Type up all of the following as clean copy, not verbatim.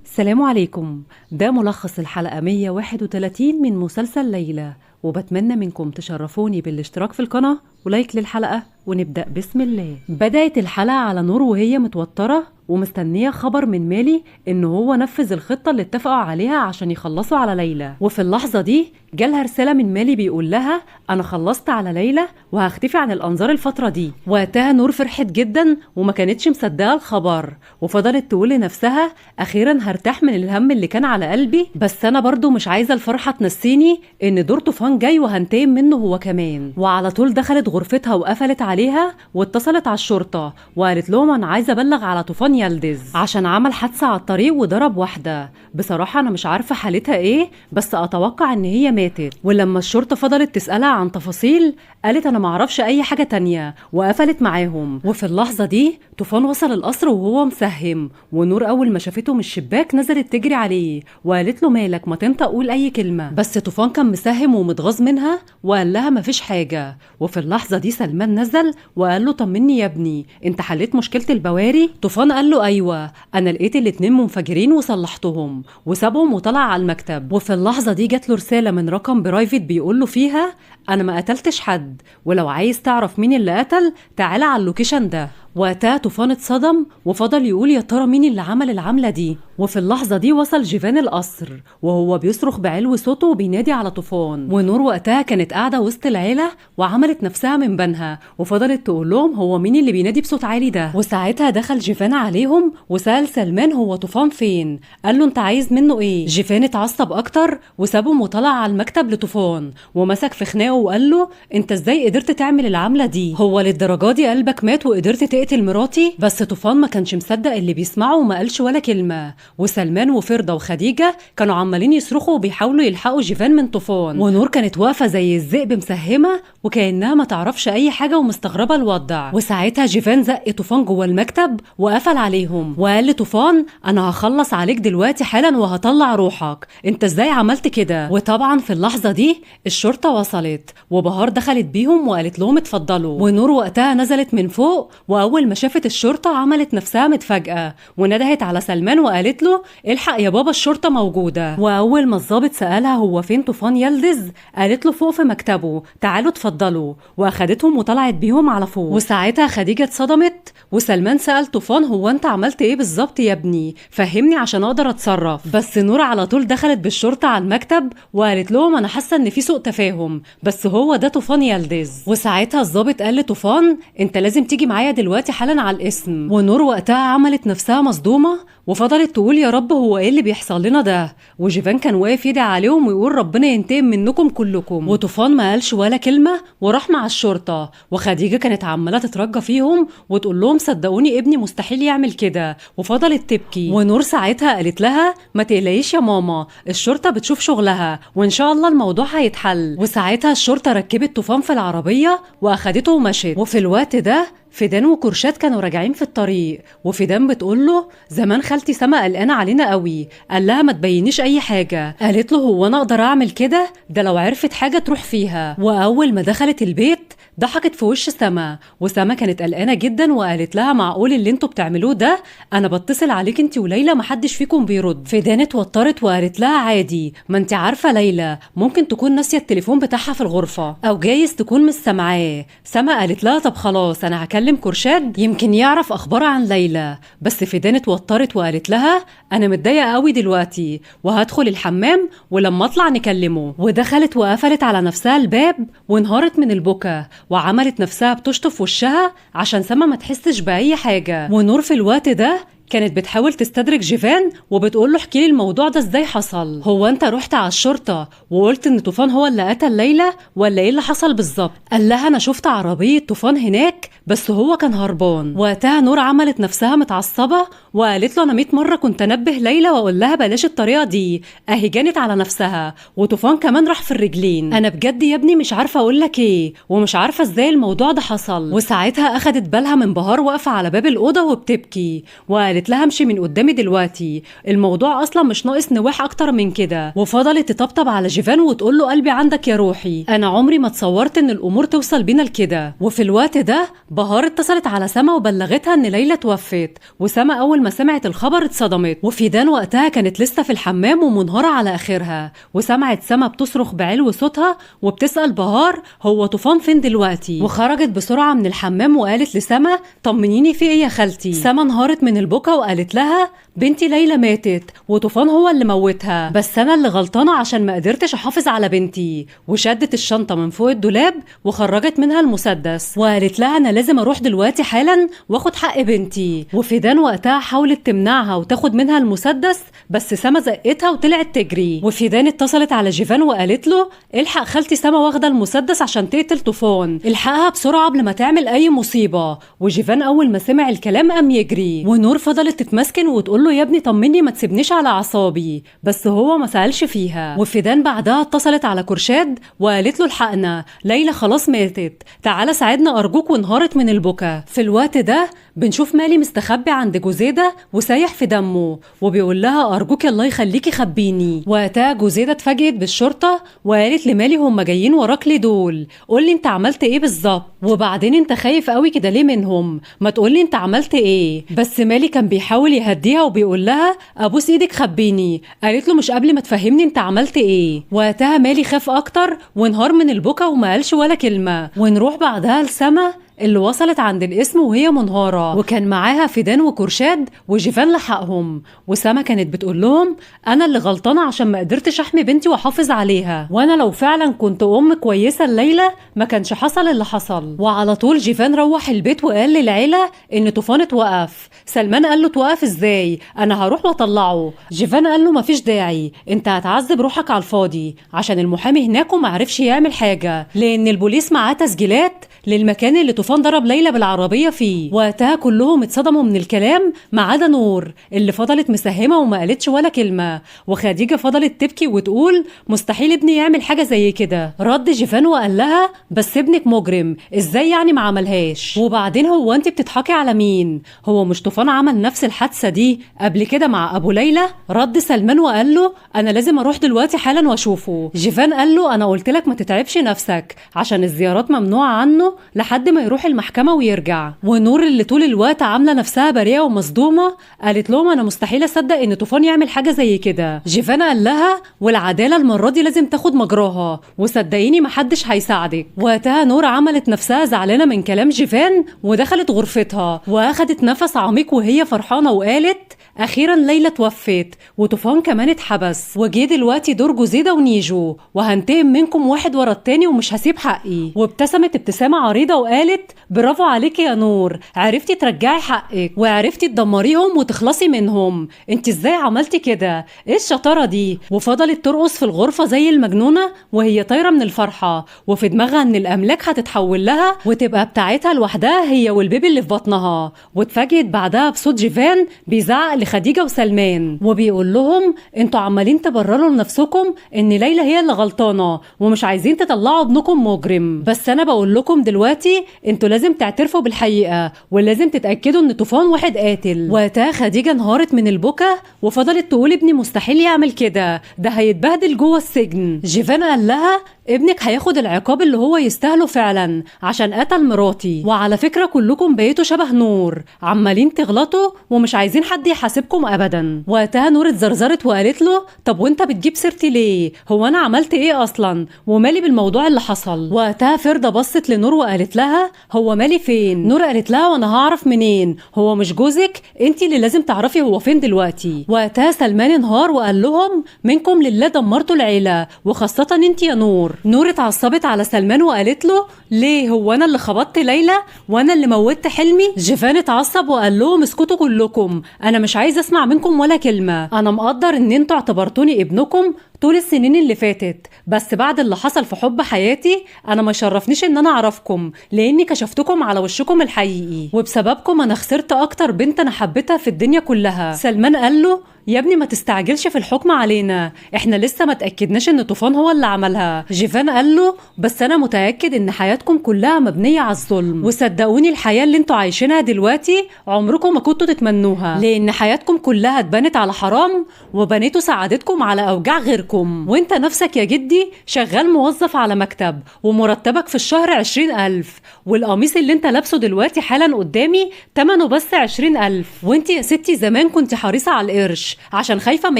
السلام عليكم. ده ملخص الحلقة 131 من مسلسل ليلى، وبتمنى منكم تشرفوني بالاشتراك في القناة ولايك للحلقة، ونبدأ بسم الله. بدأت الحلقة على نور وهي متوترة ومستنية خبر من مالي إن هو نفذ الخطة اللي اتفقوا عليها عشان يخلصوا على ليلى. وفي اللحظة دي جالها رسالة من مالي بيقول لها أنا خلصت على ليلى وهختفي عن الأنظار الفترة دي. وقتها نور فرحت جدا وما كانتش مصدقة الخبر، وفضلت تقول لنفسها أخيرا هرتاح من الهم اللي كان على قلبي، بس أنا برضو مش عايزة الفرحة تنسيني إن دور طوفان جاي وهنتقم منه هو كمان. وعلى طول دخلت غرفتها وقفلت عليها واتصلت على الشرطة وقالت لهم أنا عايزة أبلغ على طوفان يلدز عشان عمل حادثة على الطريق وضرب واحدة. بصراحة أنا مش عارفة حالتها إيه، بس أتوقع إن هي ماتت. ولما الشرطة فضلت تسألها عن تفاصيل قالت أنا معرفش أي حاجة تانية، وقفلت معاهم. وفي اللحظة دي طوفان وصل القصر وهو مسهم، ونور أول ما شافته من الشباك نزلت تجري عليه وقالت له مالك ما تنطق قول أي كلمة. بس طوفان كان مسهم ومتغاظ منها وقال لها مفيش حاجة. وفي اللحظة دي سلمان نزل وقال له طمني يا ابني، انت حليت مشكلة البواري؟ طوفان قال له ايوه، انا لقيت الاتنين منفجرين وصلحتهم، وسابهم وطلع على المكتب. وفي اللحظة دي جات له رسالة من رقم برايفت بيقول له فيها انا ما قتلتش حد، ولو عايز تعرف مين اللي قتل تعالى على اللوكيشن ده. وقتها طوفان اتصدم وفضل يقول يا ترى مين اللي عمل العملة دي. وفي اللحظة دي وصل جيفان القصر وهو بيصرخ بعلو صوته وبينادي على طوفان. ونور وقتها كانت قاعدة وسط العيلة وعملت نفسها من بنها وفضلت تقول لهم هو مين اللي بينادي بصوت عالي ده. وساعتها دخل جيفان عليهم وسأل سلمان هو طوفان فين، قال له انت عايز منه ايه. جيفان اتعصب اكتر وسابهم وطلع على المكتب لطوفان ومسك في خناقه وقال له انت ازاي قدرت تعمل العملة دي، هو للدرجة دي قلبك مات وقدرت تقتل مراتي؟ بس طوفان ما كانش مصدق اللي بيسمعه وما قالش ولا كلمة. وسلمان وفردة وخديجة كانوا عمالين يصرخوا وبيحاولوا يلحقوا جيفان من طوفان، ونور كانت واقفة زي الذئب مسهمة وكأنها ما تعرفش أي حاجة ومستغربة الوضع. وساعتها جيفان زق طوفان جوه المكتب وقفل عليهم وقال لطوفان أنا هخلص عليك دلوقتي حالا وهطلع روحك، أنت إزاي عملت كده؟ وطبعا في اللحظة دي الشرطة وصلت وبهار دخلت بيهم وقالت لهم اتفضلوا. ونور وقتها نزلت من فوق، وأول ما شافت الشرطة عملت نفسها متفاجئة وندهت على سلمان وقالت له الحق يا بابا الشرطة موجودة. وأول ما الضابط سألها هو فين طوفان يلدز قالت له فوق في مكتبه تعالوا اتفضلوا، وأخدتهم وطلعت بيهم على فوق. وساعتها خديجة اتصدمت وسلمان سأل طوفان هو انت عملت ايه بالظبط يا ابني، فهمني عشان اقدر اتصرف. بس نور على طول دخلت بالشرطة على المكتب وقالت لهم انا حاسة ان في سوء تفاهم، بس هو ده طوفان يلدز. وساعتها الضابط قال لطوفان انت لازم تيجي معايا دلوقتي حالا على الاسم. ونور وقتها عملت نفسها مصدومة وفضلت تقول يا رب هو ايه اللي بيحصل لنا ده. وجيفان كان واقف يدعي عليهم ويقول ربنا ينتقم منكم كلكم. وطوفان ما قالش ولا كلمة وراح مع الشرطة. وخديجة كانت عمالة تترجى فيهم وتقول لهم صدقوني ابني مستحيل يعمل كده، وفضلت تبكي. ونور ساعتها قالت لها ما تقلقيش يا ماما، الشرطة بتشوف شغلها وان شاء الله الموضوع هيتحل. وساعتها الشرطة ركبت طوفان في العربية واخدته ومشت. وفي الوقت ده فيدان وكرشات كانوا راجعين في الطريق، وفيدان بتقول له زمان خالتي سما قلقانه علينا قوي، قال لها ما تبينيش اي حاجه. قالت له هو انا اقدر اعمل كده؟ ده لو عرفت حاجه تروح فيها. واول ما دخلت البيت ضحكت في وش سما، وسما كانت قلقانه جدا وقالت لها معقول اللي انتوا بتعملوه ده؟ انا بتصل عليك انت وليلى محدش فيكم بيرد. فيدان اتوترت وقالت لها عادي، ما انت عارفه ليلى ممكن تكون ناسيه التليفون بتاعها في الغرفه او جايز تكون مش سامعاه. سما قالت لها طب خلاص انا هكلم كرشاد يمكن يعرف اخبار عن ليلى. بس فيدان اتوترت وقالت لها انا متضايقه قوي دلوقتي وهدخل الحمام ولما اطلع نكلمه. ودخلت وقفلت على نفسها الباب وانهارت من البكا وعملت نفسها بتشطف وشها عشان سما ما تحسش باي حاجه. ونور في الوقت ده كانت بتحاول تستدرك جيفان وبتقول له احكي لي الموضوع ده ازاي حصل، هو انت رحت على الشرطه وقلت ان طوفان هو اللي قتل ليلى ولا ايه اللي حصل بالظبط؟ قال لها انا شفت عربيه طوفان هناك بس هو كان هربان. وقتها نور عملت نفسها متعصبه وقالت له انا 100 مره كنت انبه ليلى واقول لها بلاش الطريقه دي، اهي جانت على نفسها وطوفان كمان راح في الرجلين. انا بجد يا ابني مش عارفه اقول لك ايه ومش عارفه ازاي الموضوع ده حصل. وساعتها اخدت بالها من بهار واقفه على باب الاوضه وبتبكي وقالت وقالت لها امشي من قدامي دلوقتي، الموضوع اصلا مش ناقص نواح اكتر من كده. وفضلت تطبطب على جيفان وتقول له قلبي عندك يا روحي، انا عمري ما تصورت ان الامور توصل بينا لكده. وفي الوقت ده بهار اتصلت على سما وبلغتها ان ليلى توفت، وسما اول ما سمعت الخبر اتصدمت. وفيدان وقتها كانت لسه في الحمام ومنهارة على اخرها، وسمعت سما بتصرخ بعلو صوتها وبتسأل بهار هو طوفان فين دلوقتي. وخرجت بسرعة من الحمام وقالت لسما طمنيني في ايه يا خالتي. سما انهارت من البكا وقالت لها بنتي ليلى ماتت وطوفان هو اللي موتها، بس انا اللي غلطانه عشان ما قدرتش احافظ على بنتي. وشدت الشنطه من فوق الدولاب وخرجت منها المسدس وقالت لها انا لازم اروح دلوقتي حالا واخد حق بنتي. وفيدان وقتها حاولت تمنعها وتاخد منها المسدس، بس سما زقتها وطلعت تجري. وفيدان اتصلت على جيفان وقالت له الحق خالتي سما واخده المسدس عشان تقتل طوفان، الحقها بسرعه قبل ما تعمل اي مصيبه. وجيفان اول ما سمع الكلام قام يجري. ونور فضلت تتمسكن وتقول له يا ابني طمني ما تسيبنيش على اعصابي، بس هو ما سالش فيها. وفيدان بعدها اتصلت على كرشاد وقالت له الحقنا ليلى خلاص ماتت، تعالى ساعدنا ارجوك. وانهارت من البكا. في الوقت ده بنشوف مالي مستخبي عند جوزيدة وسايح في دمه وبيقول لها ارجوك الله يخليكي خبيني. وقتها جوزيدة اتفاجئت بالشرطه وقالت لمالي هم جايين وراك ليه دول، قولي انت عملت ايه بالظبط، وبعدين انت خايف قوي كده ليه منهم، ما تقولي انت عملت ايه. بس مالي كان بيحاول يهديها وبيقول لها ابوس ايدك خبيني. قالت له مش قبل ما تفهمني انت عملت ايه. وقتها مالي خاف اكتر وانهار من البكا وما قالش ولا كلمه. ونروح بعدها لسما اللي وصلت عند الاسم وهي منهارة، وكان معاها فيدان وكرشاد وجيفان لحقهم. وسما كانت بتقول لهم انا اللي غلطانة عشان ما قدرتش احمي بنتي واحافظ عليها، وانا لو فعلا كنت ام كويسة الليلة ما كانش حصل اللي حصل. وعلى طول جيفان روح البيت وقال للعيلة ان طوفان اتوقف. سلمان قال له توقف ازاي، انا هروح واطلعه. جيفان قال له مفيش داعي، انت هتعذب روحك على الفاضي، عشان المحامي هناك وما عرفش يعمل حاجة لان البوليس معاه تسجيلات للمكان اللي طوفان ضرب ليلى بالعربية فيه. وقتها كلهم اتصدموا من الكلام ما عدا نور اللي فضلت مسهمة وما قالتش ولا كلمة. وخديجة فضلت تبكي وتقول مستحيل ابني يعمل حاجة زي كده. رد جيفان وقال لها بس ابنك مجرم، ازاي يعني ما عملهاش؟ وبعدين هو انت بتضحكي على مين؟ هو مش طوفان عمل نفس الحادثة دي قبل كده مع ابو ليلى؟ رد سلمان وقال له انا لازم اروح دلوقتي حالا واشوفه. جيفان قال له انا قلت لك ما تتعبش نفسك عشان الزيارات ممنوعة عنه لحد ما يروح المحكمة ويرجع. ونور اللي طول الوقت عاملة نفسها بريئة ومصدومة قالت لهم انا مستحيل اصدق ان طوفان يعمل حاجة زي كده. جيفان قال لها والعدالة المرة دي لازم تاخد مجراها وصدقيني محدش هيساعدك. وقتها نور عملت نفسها زعلانة من كلام جيفان ودخلت غرفتها واخدت نفس عميق وهي فرحانة وقالت اخيرا ليلى توفت وطوفان كمان اتحبس، وجي دلوقتي دور جوزيدة ونيجو وهنتقم منكم واحد ورا التاني ومش هسيب حقي. وابتسمت ابتسامة عريضة وقالت برافو عليكي يا نور، عرفتي ترجعي حقك وعرفتي تدمريهم وتخلصي منهم، انت ازاي عملتي كده؟ ايه الشطارة دي؟ وفضلت ترقص في الغرفة زي المجنونة وهي طايرة من الفرحة وفي دماغها ان الاملاك هتتحول لها وتبقى بتاعتها لوحدها هي والبيبي اللي في بطنها. واتفاجئت بعدها بصوت جيفان بيزعق لخديجة وسلمان وبيقول لهم انتوا عمالين تبرروا لنفسكم ان ليلى هي اللي غلطانة ومش عايزين تطلعوا ابنكم مجرم، بس انا بقول لكم دلوقتي انتوا لازم تعترفوا بالحقيقة ولازم تتأكدوا ان طوفان واحد قاتل. وقتها خديجة انهارت من البكا وفضلت تقول ابني مستحيل يعمل كده، ده هيتبهدل جوه السجن. جيفان قال لها ابنك هياخد العقاب اللي هو يستاهله فعلا عشان قتل مراتي، وعلى فكرة كلكم بقيتوا شبه نور عمالين تغلطوا ومش عايزين حد يحاسبكم ابدا. وقتها نور اتزرزرت وقالت له طب وانت بتجيب سيرتي ليه؟ هو انا عملت ايه اصلا ومالي بالموضوع اللي حصل؟ وقتها فردة بصت لنور وقالت لها هو مالي فين؟ نور قالت لها وانا هعرف منين؟ هو مش جوزك، انت اللي لازم تعرفي هو فين دلوقتي. وقتها سلمان انهار وقال لهم منكم لله دمرتوا العيلة وخاصة انت يا نور. نور اتعصبت على سلمان وقالت له ليه؟ هو انا اللي خبطت ليلى وانا اللي موتت حلمي؟ جيفان اتعصب وقال لهم اسكتوا كلكم، انا مش عايز اسمع منكم ولا كلمة، انا مقدر ان انتوا اعتبرتوني ابنكم طول السنين اللي فاتت، بس بعد اللي حصل في حب حياتي انا ما شرفنيش ان انا اعرفكم، لاني كشفتكم على وشكم الحقيقي، وبسببكم انا خسرت اكتر بنت انا حبيتها في الدنيا كلها. سلمان قال له يا ابني ما تستعجلش في الحكم علينا، احنا لسه ما تأكدناش ان طوفان هو اللي عملها. جيفان قال له بس انا متأكد ان حياتكم كلها مبنية على الظلم، وصدقوني الحياة اللي انتوا عايشينها دلوقتي عمركم ما كنتوا تتمنوها، لان حياتكم كلها اتبنت على حرام وبنيتوا سعادتكم على اوجاع غيركم. وانت نفسك يا جدي شغال موظف على مكتب ومرتبك في الشهر 20,000، والقميص اللي انت لابسه دلوقتي حالا قدامي تمنه بس 20,000. وانت يا ستي زمان كنت حريصة على القرش عشان خايفة ما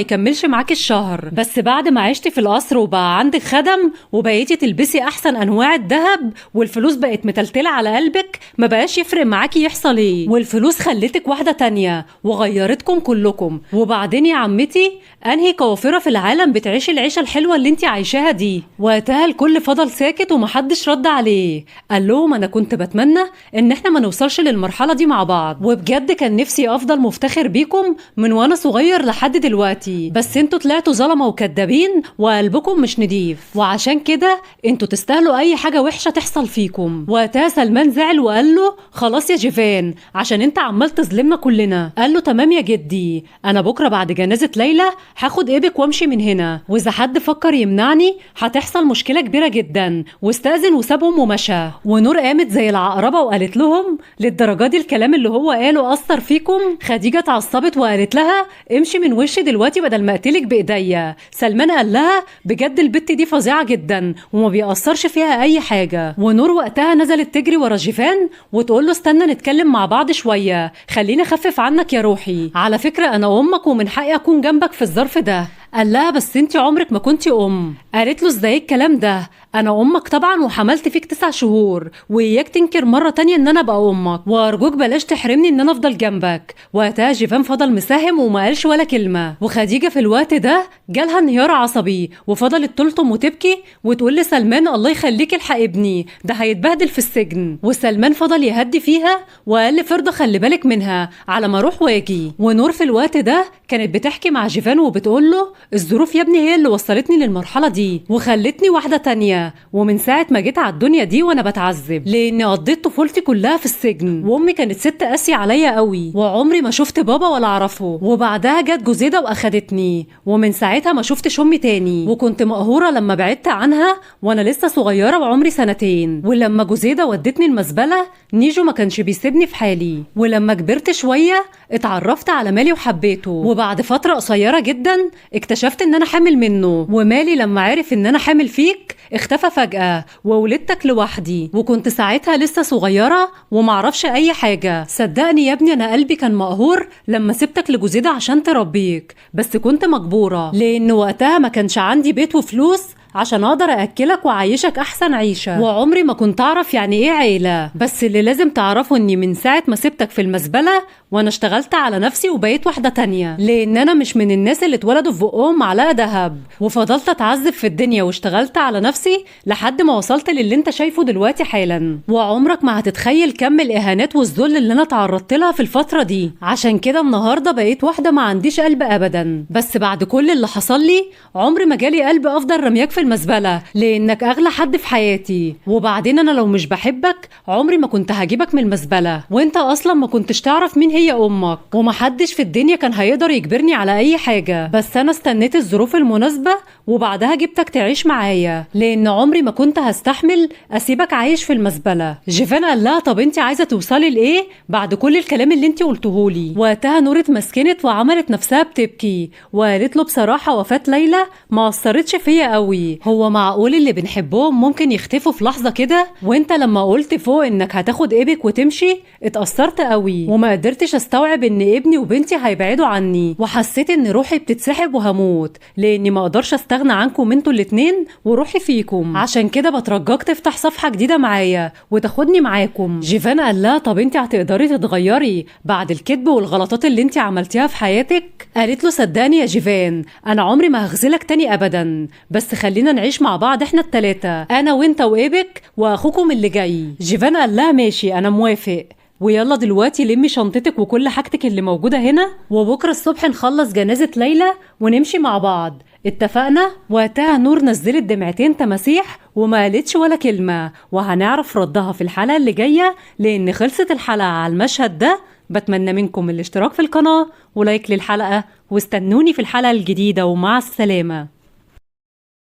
يكملش معاك الشهر، بس بعد ما عشتي في القصر وبقى عندك خدم وبقيتي تلبسي احسن انواع الذهب والفلوس بقت متلتلة على قلبك، ما بقاش يفرق معاكي يحصل ايه، والفلوس خلتك واحدة تانية وغيرتكم كلكم. وبعدين يا عمتي انهي كوافرة في العالم بتعيش العيشة الحلوة اللي انت عايشاها دي؟ وقتها الكل فضل ساكت ومحدش رد عليه. قال لهم انا كنت بتمنى ان احنا ما نوصلش للمرحلة دي مع بعض، وبجد كان نفسي افضل مفتخر بيكم من وانا صغير لحد دلوقتي، بس انتوا طلعتوا ظلمة وكدابين وقلبكم مش نضيف، وعشان كده انتوا تستاهلوا اي حاجة وحشة تحصل فيكم. وقتها سلمان زعل وقال له خلاص يا جيفان عشان انت عمال تظلمنا كلنا. قال له تمام يا جدي، انا بكرة بعد جنازة ليلى هاخد ايبك وامشي من هنا، واذا حد فكر يمنعني هتحصل مشكلة كبيرة جدا، واستأذن وسابهم ومشى. ونور قامت زي العقربة وقالت لهم للدرجة دي الكلام اللي هو قاله أثر فيكم؟ خديجة اتعصبت وقالت لها امشي من وشي دلوقتي بدل ما اقتلك بايديا. سلمان قال لها بجد البت دي فظيعة جدا وما بيأثرش فيها اي حاجة. ونور وقتها نزلت تجري ورا جيفان وتقول له استنى نتكلم مع بعض شوية، خليني اخفف عنك يا روحي، على فكرة انا امك ومن حقي اكون جنبك في الظرف ده. قال لها بس انتي عمرك ما كنتي ام. قالت له ازاي الكلام ده، انا امك طبعا وحملت فيك 9 شهور، واياك تنكر مرة تانية ان انا ابقى امك، وارجوك بلاش تحرمني ان انا افضل جنبك. وقتها جيفان فضل مساهم وما قالش ولا كلمة. وخديجة في الوقت ده جالها انهيار عصبي وفضلت تلطم وتبكي وتقول لسلمان الله يخليك الحق ابني ده هيتبهدل في السجن. وسلمان فضل يهدي فيها وقال لفرضة خلي بالك منها على ما اروح واجي. ونور في الوقت ده كانت بتحكي مع جيفان وبتقول له الظروف يا ابني هي اللي وصلتني للمرحلة دي وخلتني واحدة تانية، ومن ساعة ما جيت على الدنيا دي وانا بتعذب لاني قضيت طفولتي كلها في السجن، وامي كانت ست قاسية عليا قوي وعمري ما شفت بابا ولا اعرفه. وبعدها جت جوزيدة واخدتني، ومن ساعتها ما شفتش امي تاني، وكنت مقهورة لما بعدت عنها وانا لسه صغيرة وعمري 2 سنين. ولما جوزيدة ودتني المزبلة نيجو ما كانش بيسيبني في حالي. ولما كبرت شوية اتعرفت على مالي وحبيته، وبعد فترة قصيرة جدا اكتشفت ان انا حامل منه. ومالي لما عرف ان انا حامل فيك اختفى فجأة وولدتك لوحدي، وكنت ساعتها لسه صغيرة ومعرفش اي حاجة. صدقني يا ابني انا قلبي كان مقهور لما سبتك لجوزيدة عشان تربيك، بس كنت مجبورة لان وقتها ما كانش عندي بيت وفلوس عشان اقدر اكلك واعيشك احسن عيشه، وعمري ما كنت اعرف يعني ايه عيله. بس اللي لازم تعرفه اني من ساعه ما سبتك في المزبله وانا اشتغلت على نفسي وبقيت واحده تانية، لان انا مش من الناس اللي اتولدوا في بقهم معلقه دهب، وفضلت اتعذب في الدنيا واشتغلت على نفسي لحد ما وصلت للي انت شايفه دلوقتي حالا. وعمرك ما هتتخيل كم الاهانات والذل اللي انا تعرضت لها في الفتره دي. عشان كده النهارده بقيت واحده ما عنديش قلب ابدا، بس بعد كل اللي حصل لي عمري ما جالي قلب افضل رمياك في المزبله، لانك اغلى حد في حياتي. وبعدين انا لو مش بحبك عمري ما كنت هجيبك من المزبله، وانت اصلا ما كنتش تعرف مين هي امك، ومحدش في الدنيا كان هيقدر يجبرني على اي حاجه. بس انا استنيت الظروف المناسبه وبعدها جبتك تعيش معايا، لان عمري ما كنت هستحمل اسيبك عايش في المزبله. جيفان قال لها طب انت عايزه توصلي لايه بعد كل الكلام اللي انت قلتهولي؟ وقتها نور اتمسكنت وعملت نفسها بتبكي وقالت له بصراحه وفاه ليلى ما اثرتش فيا قوي، هو معقول اللي بنحبهم ممكن يختفوا في لحظه كده؟ وانت لما قلت فوق انك هتاخد ابنك وتمشي اتأثرت قوي وما قدرتش استوعب ان ابني وبنتي هيبعدوا عني، وحسيت ان روحي بتتسحب وهموت لاني ما اقدرش استغنى عنكم انتوا الاتنين وروحي فيكم. عشان كده بترجاك تفتح صفحه جديده معايا وتاخدني معاكم. جيفان قال لها طب انت هتقدري تتغيري بعد الكذب والغلطات اللي انت عملتيها في حياتك؟ قالت له صدقني يا جيفان انا عمري ما هخذلك تاني ابدا، بس خلينا نعيش مع بعض احنا التلاتة، انا وانت وابك واخوكم اللي جاي. جيفان قال لها ماشي انا موافق، ويلا دلوقتي لمي شنطتك وكل حاجتك اللي موجودة هنا، وبكرة الصبح نخلص جنازة ليلى ونمشي مع بعض. اتفقنا. وقتها نور نزلت دمعتين تماسيح وما قالتش ولا كلمة، وهنعرف ردها في الحلقة اللي جاية، لأن خلصت الحلقة على المشهد ده. بتمنى منكم الاشتراك في القناة ولايك للحلقة، واستنوني في الحلقة الجديدة، ومع السلامة.